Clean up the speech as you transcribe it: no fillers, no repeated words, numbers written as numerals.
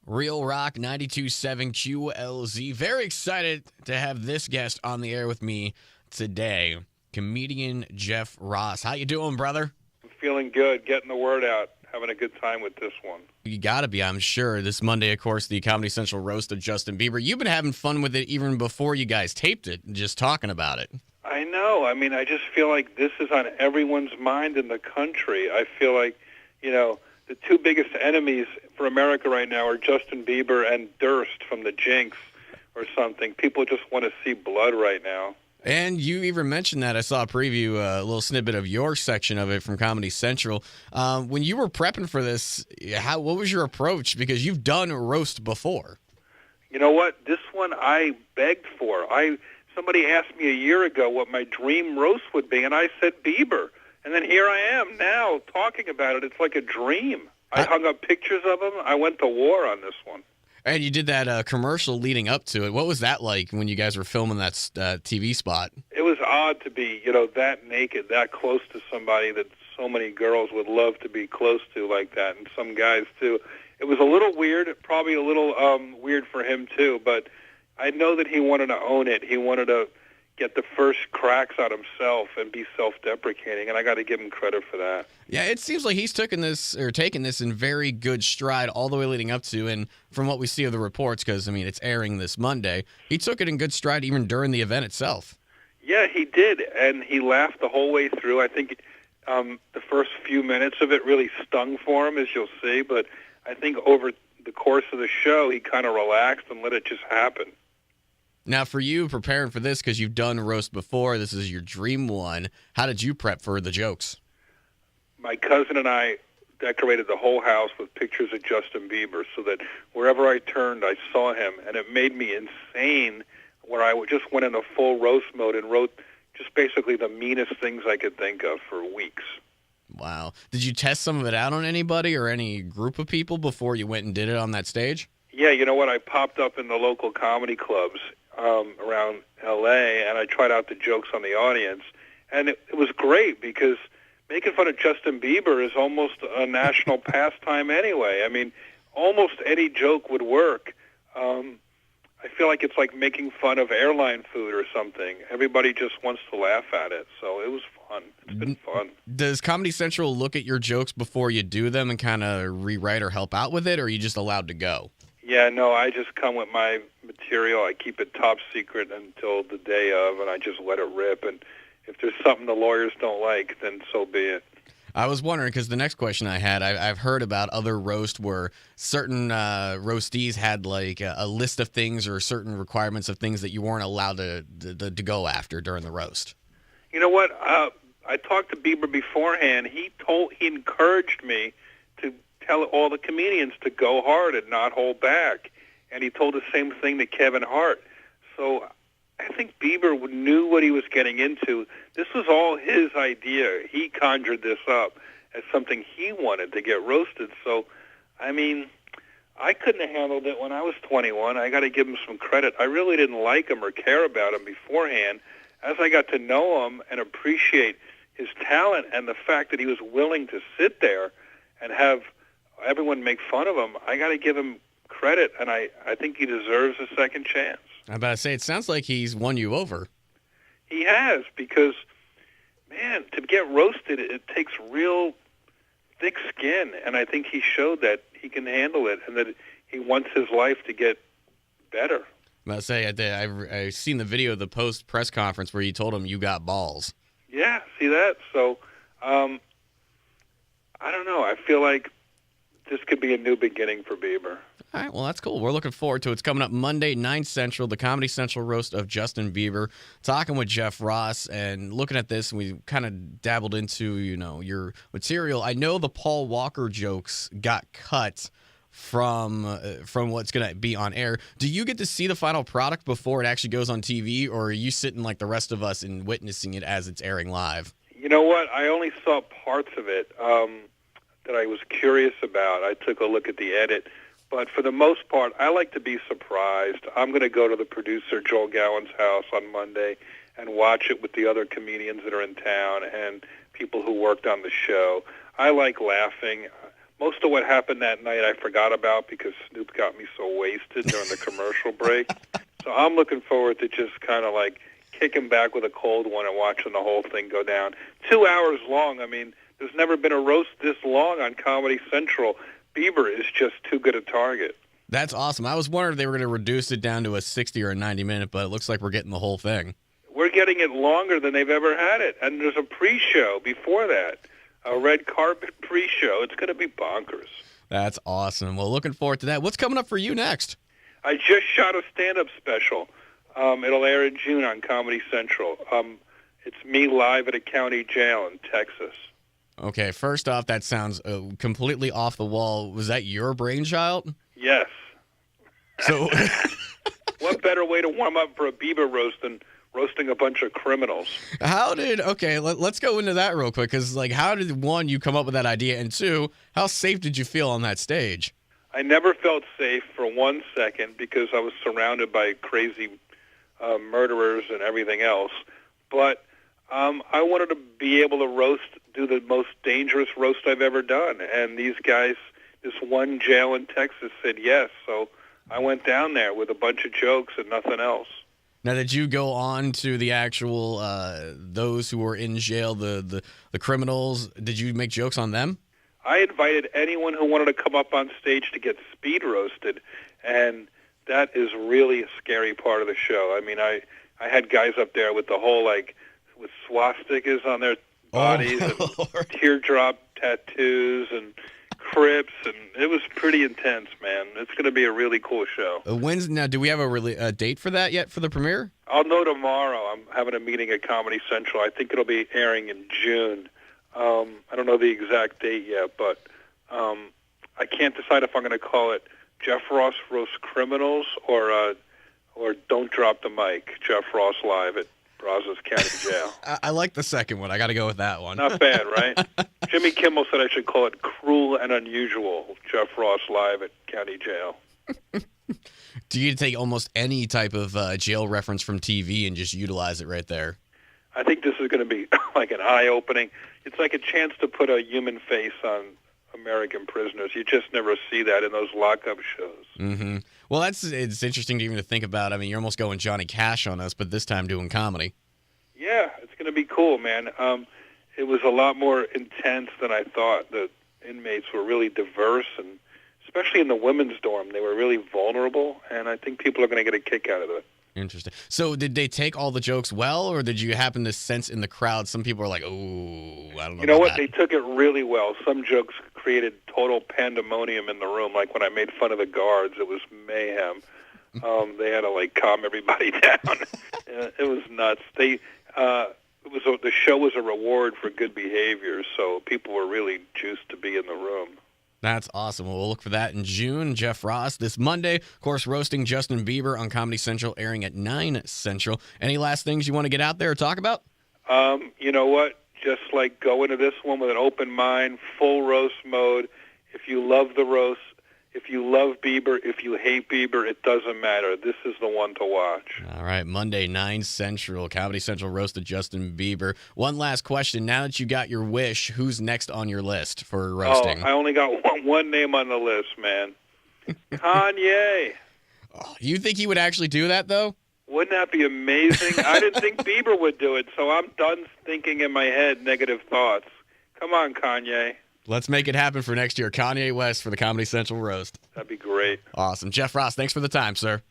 Real Rock 92.7 QLZ. Very excited to have this guest on the air with me today, comedian Jeff Ross. How you doing, brother? I'm feeling good, getting the word out, having a good time with this one. You gotta be, I'm sure. This Monday, of course, the Comedy Central roast of Justin Bieber. You've been having fun with it even before you guys taped it, just talking about it. I know. I mean, I just feel like this is on everyone's mind in the country. I feel like, the two biggest enemies for America right now are Justin Bieber and Durst from the Jinx or something. People just want to see blood right now. And you even mentioned that. I saw a preview, a little snippet of your section of it from Comedy Central. When you were prepping for this, what was your approach? Because you've done a roast before. You know what? This one I begged for. Somebody asked me a year ago what my dream roast would be, and I said Bieber. And then here I am now talking about it. It's like a dream. I hung up pictures of him. I went to war on this one. And you did that commercial leading up to it. What was that like when you guys were filming that TV spot? It was odd to be, that naked, that close to somebody that so many girls would love to be close to like that, and some guys too. It was a little weird, probably a little weird for him too, but I know that he wanted to own it. He wanted to get the first cracks at himself and be self-deprecating, and I got to give him credit for that. Yeah, it seems like he's taken this in very good stride all the way leading up to, and from what we see of the reports, because, it's airing this Monday, he took it in good stride even during the event itself. Yeah, he did, and he laughed the whole way through. I think the first few minutes of it really stung for him, as you'll see, but I think over the course of the show, he kind of relaxed and let it just happen. Now, for you, preparing for this, because you've done a roast before, this is your dream one, how did you prep for the jokes? My cousin and I decorated the whole house with pictures of Justin Bieber so that wherever I turned, I saw him, and it made me insane where I just went into full roast mode and wrote just basically the meanest things I could think of for weeks. Wow. Did you test some of it out on anybody or any group of people before you went and did it on that stage? Yeah, you know what? I popped up in the local comedy clubs around L.A., and I tried out the jokes on the audience, and it was great because making fun of Justin Bieber is almost a national pastime anyway. I mean, almost any joke would work. I feel like it's like making fun of airline food or something. Everybody just wants to laugh at it, so it was fun. It's been fun. Does Comedy Central look at your jokes before you do them and kind of rewrite or help out with it, or are you just allowed to go? Yeah, no, I just come with my material. I keep it top secret until the day of, and I just let it rip. And if there's something the lawyers don't like, then so be it. I was wondering, because the next question I had, I've heard about other roasts where certain roastees had like a list of things or certain requirements of things that you weren't allowed to go after during the roast. You know what? I talked to Bieber beforehand. He encouraged me to tell all the comedians to go hard and not hold back. And he told the same thing to Kevin Hart. So I think Bieber knew what he was getting into. This was all his idea. He conjured this up as something he wanted to get roasted. So, I couldn't have handled it when I was 21. I got to give him some credit. I really didn't like him or care about him beforehand. As I got to know him and appreciate his talent and the fact that he was willing to sit there and have everyone make fun of him, I got to give him credit, and I think he deserves a second chance. I'm about to say, it sounds like he's won you over. He has, because, man, to get roasted, it takes real thick skin, and I think he showed that he can handle it and that he wants his life to get better. I'm about to say, I've seen the video of the post-press conference where you told him you got balls. Yeah, see that? So, I don't know. I feel like this could be a new beginning for Bieber. All right, well, that's cool. We're looking forward to it. It's coming up Monday, 9 Central, the Comedy Central roast of Justin Bieber. Talking with Jeff Ross and looking at this, and we kind of dabbled into, your material. I know the Paul Walker jokes got cut from what's going to be on air. Do you get to see the final product before it actually goes on TV, or are you sitting like the rest of us and witnessing it as it's airing live? You know what? I only saw parts of it that I was curious about. I took a look at the edit. But for the most part, I like to be surprised. I'm going to go to the producer, Joel Gowan's house on Monday and watch it with the other comedians that are in town and people who worked on the show. I like laughing. most of what happened that night I forgot about because Snoop got me so wasted during the commercial break. So I'm looking forward to just kind of like kicking back with a cold one and watching the whole thing go down. 2 hours long. I mean, there's never been a roast this long on Comedy Central. Bieber is just too good a target. That's awesome. I was wondering if they were going to reduce it down to a 60 or a 90-minute, but it looks like we're getting the whole thing. We're getting it longer than they've ever had it. And there's a pre-show before that, a red carpet pre-show. It's going to be bonkers. That's awesome. Well, looking forward to that. What's coming up for you next? I just shot a stand-up special. It'll air in June on Comedy Central. It's me live at a county jail in Texas. Okay, first off, that sounds completely off the wall. Was that your brainchild? Yes. So, What better way to warm up for a Bieber roast than roasting a bunch of criminals? let's go into that real quick, because, like, how did, one, you come up with that idea, and two, how safe did you feel on that stage? I never felt safe for 1 second because I was surrounded by crazy murderers and everything else. But I wanted to be able to do the most dangerous roast I've ever done. And these guys, this one jail in Texas said yes. So I went down there with a bunch of jokes and nothing else. Now, did you go on to the actual, those who were in jail, the criminals? Did you make jokes on them? I invited anyone who wanted to come up on stage to get speed roasted, and that is really a scary part of the show. I mean, I had guys up there with the whole, like, with swastikas on their bodies and teardrop tattoos and crips, and it was pretty intense, man. It's going to be a really cool show. Now, do we have a date for that yet for the premiere? I'll know tomorrow. I'm having a meeting at Comedy Central. I think it'll be airing in June. I don't know the exact date yet, but I can't decide if I'm going to call it Jeff Ross Roast Criminals or Don't Drop the Mic, Jeff Ross Live at Brazos County Jail. I like the second one. I got to go with that one. Not bad, right? Jimmy Kimmel said I should call it Cruel and Unusual, Jeff Ross Live at County Jail. Do you take almost any type of jail reference from TV and just utilize it right there? I think this is going to be like an eye-opening. It's like a chance to put a human face on American prisoners. You just never see that in those lockup shows. Mm-hmm. Well, it's interesting to even think about. I mean, you're almost going Johnny Cash on us, but this time doing comedy. Yeah, it's going to be cool, man. It was a lot more intense than I thought. The inmates were really diverse, and especially in the women's dorm, they were really vulnerable, and I think people are going to get a kick out of it. Interesting. So did they take all the jokes well, or did you happen to sense in the crowd some people are like, oh, I don't know. You know what? That. They took it really well. Some jokes created total pandemonium in the room. Like when I made fun of the guards, it was mayhem. They had to like calm everybody down. It was nuts. The show was a reward for good behavior, so people were really juiced to be in the room. That's awesome. Well, we'll look for that in June. Jeff Ross this Monday, of course, roasting Justin Bieber on Comedy Central, airing at 9 Central. Any last things you want to get out there or talk about? You know what? Just like go into this one with an open mind, full roast mode. If you love the roast, if you love Bieber, if you hate Bieber, it doesn't matter. This is the one to watch. All right, Monday, 9 Central, Comedy Central roasted Justin Bieber. One last question. Now that you got your wish, who's next on your list for roasting? Oh, I only got one name on the list, man. Kanye. Oh, you think he would actually do that, though? Wouldn't that be amazing? I didn't think Bieber would do it, so I'm done thinking in my head negative thoughts. Come on, Kanye. Let's make it happen for next year. Kanye West for the Comedy Central roast. That'd be great. Awesome. Jeff Ross, thanks for the time, sir.